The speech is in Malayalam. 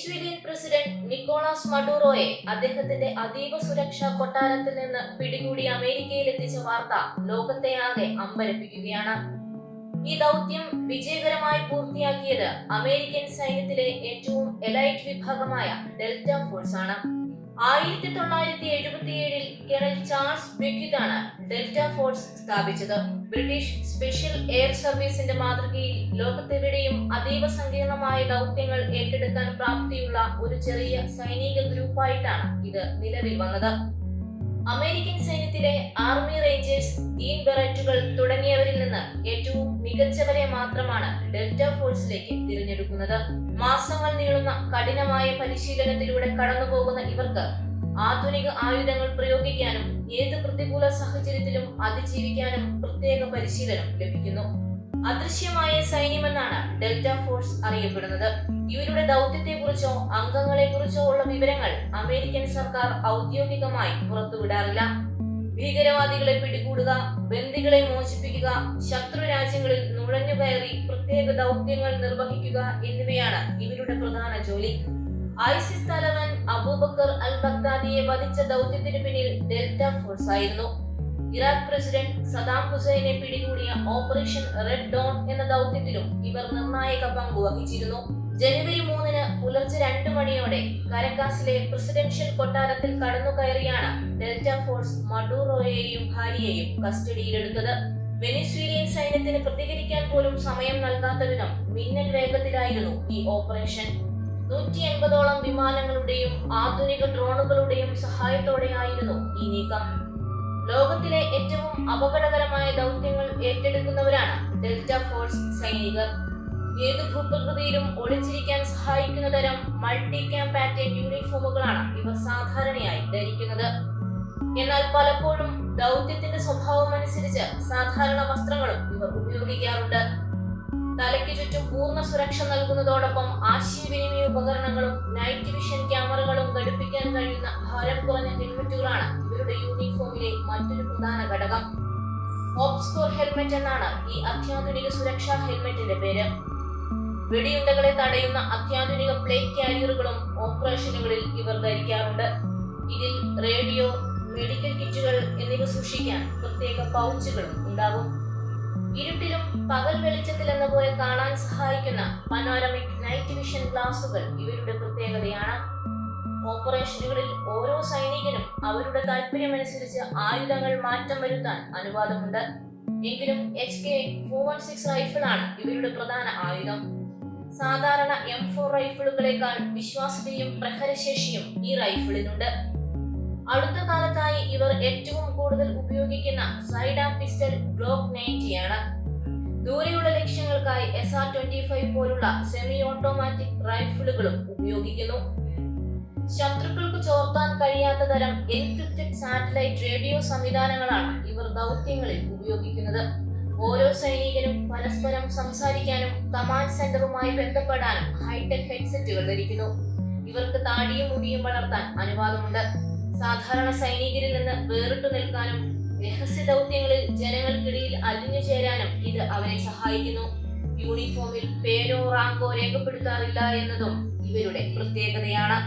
വെനിസ്വേലിയൻ പ്രസിഡന്റ് നിക്കോളാസ് മഡൂറോയെ അദ്ദേഹത്തിന്റെ അതീവ സുരക്ഷാ കൊട്ടാരത്തിൽ നിന്ന് പിടികൂടി അമേരിക്കയിലെത്തിച്ച വാർത്ത ലോകത്തെ ആകെ അമ്പരപ്പിക്കുകയാണ്. ഈ ദൗത്യം വിജയകരമായി പൂർത്തിയാക്കിയത് അമേരിക്കൻ സൈന്യത്തിലെ ഏറ്റവും എലൈറ്റ് വിഭാഗമായ ഡെൽറ്റ ഫോഴ്സ് ആണ്. 1977 കേണൽ ചാൾസ് ബെക്വിത്താണ് ഡെൽറ്റ ഫോഴ്സ് സ്ഥാപിച്ചത്. ബ്രിട്ടീഷ് സ്പെഷ്യൽ എയർ സർവീസിന്റെ മാതൃകയിൽ ലോകത്തെവിടെയും അതീവ സങ്കീർണമായ ദൗത്യങ്ങൾ ഏറ്റെടുക്കാൻ പ്രാപ്തിയുള്ള ഒരു ചെറിയ സൈനിക ഗ്രൂപ്പായിട്ടാണ് ഇത് നിലവിൽ വന്നത്. അമേരിക്കൻ സൈന്യത്തിലെ ആർമി റേഞ്ചേഴ്സ്, ഗ്രീൻ ബെററ്റുകൾ തുടങ്ങിയവരിൽ നിന്ന് ഏറ്റവും മികച്ചവരെ മാത്രമാണ് ഡെൽറ്റ ഫോഴ്സിലേക്ക് തിരഞ്ഞെടുക്കുന്നത്. മാസങ്ങൾ നീളുന്ന കഠിനമായ പരിശീലനത്തിലൂടെ കടന്നുപോകുന്ന ഇവർക്ക് ആധുനിക ആയുധങ്ങൾ പ്രയോഗിക്കാനും ഏത് പ്രതികൂല സാഹചര്യത്തിലും അതിജീവിക്കാനും പ്രത്യേക പരിശീലനം ലഭിക്കുന്നു. അദൃശ്യമായ സൈന്യമെന്നാണ് ഡെൽറ്റ ഫോഴ്സ് അറിയപ്പെടുന്നത്. ഇവരുടെ ദൗത്യത്തെക്കുറിച്ചോ അംഗങ്ങളെക്കുറിച്ചോ ഉള്ള വിവരങ്ങൾ അമേരിക്കൻ സർക്കാർ ഔദ്യോഗികമായി പുറത്തുവിടാറില്ല. ഭീകരവാദികളെ പിടികൂടുക, ബന്ദികളെ മോചിപ്പിക്കുക, ശത്രു രാജ്യങ്ങളിൽ നുഴഞ്ഞുകയറി പ്രത്യേക ദൗത്യങ്ങൾ നിർവഹിക്കുക എന്നിവയാണ് ഇവരുടെ പ്രധാന ജോലി. ഐസിസ് തലവൻ അബൂബക്കർ അൽ ബഗ്ദാദിയെ വധിച്ച ദൗത്യത്തിന് പിന്നിൽ ഡെൽറ്റ ഫോഴ്സ് ആയിരുന്നു. ഇറാഖ് പ്രസിഡന്റ് സദാം ഹുസൈനെ പിടികൂടിയ ഓപ്പറേഷൻ റെഡ് ഡോൺ എന്ന ദൗത്യത്തിലും ഇവർ നിർണായക പങ്ക് വഹിച്ചിരുന്നു. ജനുവരി 3 പുലർച്ചെ 2 മണിയോടെ കരക്കാസിലെ പ്രസിഡൻഷ്യൽ കൊട്ടാരത്തിൽ കടന്നുകയറിയാണ് ഡെൽറ്റ ഫോഴ്സ് മഡൂറോയെയും ഭാര്യയെയും കസ്റ്റഡിയിലെടുത്തത്. വെനിസ്വേലിയൻ സൈന്യത്തിന് പ്രതികരിക്കാൻ പോലും സമയം നൽകാത്ത വിധം മിന്നൽ വേഗത്തിലായിരുന്നു ഈ ഓപ്പറേഷൻ. 180ഓളം വിമാനങ്ങളുടെയും ആധുനിക ഡ്രോണുകളുടെയും സഹായത്തോടെയായിരുന്നു ഈ നീക്കം. ലോകത്തിലെ ഏറ്റവും അപകടകരമായ ദൗത്യങ്ങൾ ഏറ്റെടുക്കുന്നവരാണ് ഡെൽറ്റ ഫോഴ്സ് സൈനികർ. ഏതു ഭൂപ്രകൃതിയിലും ഒളിച്ചിരിക്കാൻ സഹായിക്കുന്ന തരം മൾട്ടി ക്യാം പാറ്റേൺ യൂണിഫോമുകളാണ് ഇവർ സാധാരണയായി ധരിക്കുന്നത്. എന്നാൽ പലപ്പോഴും ദൗത്യത്തിന്റെ സ്വഭാവം അനുസരിച്ച് സാധാരണ വസ്ത്രങ്ങളും ഇവർ ഉപയോഗിക്കാറുണ്ട്. തലയ്ക്ക് ചുറ്റും പൂർണ്ണ സുരക്ഷ നൽകുന്നതോടൊപ്പം ആശയവിനിമയ ഉപകരണങ്ങളും നൈറ്റ് വിഷൻ ക്യാമറകളും ഘടിപ്പിക്കാൻ കഴിയുന്ന ഭാരം കുറഞ്ഞ ഹെൽമെറ്റുകളാണ് ഇവരുടെ യൂണിഫോമിലെ മറ്റൊരു പ്രധാന ഘടകം. ഓബ്സ്കോർ ഹെൽമെറ്റ് എന്നാണ് ഈ അത്യാധുനിക സുരക്ഷാ ഹെൽമെറ്റിന്റെ പേര്. വെടിയുണ്ടകളെ തടയുന്ന അത്യാധുനിക പ്ലേറ്റ് കാരിയറുകളും ഓപ്പറേഷനുകളിൽ ഇവർ ധരിക്കാറുണ്ട്. ഇതിൽ റേഡിയോ, മെഡിക്കൽ കിറ്റുകൾ എന്നിവ സൂക്ഷിക്കാൻ പ്രത്യേക പൗച്ചുകളും ഉണ്ടാകും. ഇരുട്ടിലും പകൽ വെളിച്ചത്തിൽ എന്ന പോലെ കാണാൻ സഹായിക്കുന്ന പനോരമിക് നൈറ്റ് വിഷൻ ഗ്ലാസുകൾ ഇവരുടെ പ്രത്യേകതയാണ്. ഓപ്പറേഷനുകളിൽ ഓരോ സൈനികനും അവരുടെ താല്പര്യമനുസരിച്ച് ആയുധങ്ങൾ മാറ്റം വരുത്താൻ അനുവാദമുണ്ട്. എങ്കിലും HK416 റൈഫിളാണ് ഇവരുടെ പ്രധാന ആയുധം. സാധാരണ M4 റൈഫിളുകളേക്കാൾ വിശ്വാസ്യതയും പ്രഹരശേഷിയും ഈ റൈഫിളിനുണ്ട്. അടുത്ത കാലത്തായി ഇവർ ഏറ്റവും കൂടുതൽ ഉപയോഗിക്കുന്ന സൈഡ് ആം പിസ്റ്റൾ ഗ്ലോക്ക് 90 ആണ്. ദൂരെയുള്ള ലക്ഷ്യങ്ങൾക്കായി SR-25 പോലുള്ള സെമി ഓട്ടോമാറ്റിക് റൈഫിളുകളും ഉപയോഗിക്കുന്നു. ശത്രുക്കൾക്ക് ചോർത്താൻ കഴിയാത്ത തരം എൻക്രിപ്റ്റഡ് സാറ്റലൈറ്റ് റേഡിയോ സംവിധാനങ്ങളാണ് ഇവർ ദൗത്യങ്ങളിൽ ഉപയോഗിക്കുന്നത്. ഓരോ സൈനികനും പരസ്പരം സംസാരിക്കാനും കമാൻഡ് സെന്ററുമായി ബന്ധപ്പെടാനും ഹൈടെക് ഹെഡ്സെറ്റുകൾ ധരിക്കുന്നു. ഇവർക്ക് താടിയും മുടിയും വളർത്താൻ അനുവാദമുണ്ട്. സാധാരണ സൈനികരിൽ നിന്ന് വേറിട്ടു നിൽക്കാനും രഹസ്യ ദൗത്യങ്ങളിൽ ജനങ്ങൾക്കിടയിൽ അലിഞ്ഞു ചേരാനും ഇത് അവരെ സഹായിക്കുന്നു. യൂണിഫോമിൽ പേരോ റാങ്കോ രേഖപ്പെടുത്താറില്ല എന്നതും ഇവരുടെ പ്രത്യേകതയാണ്.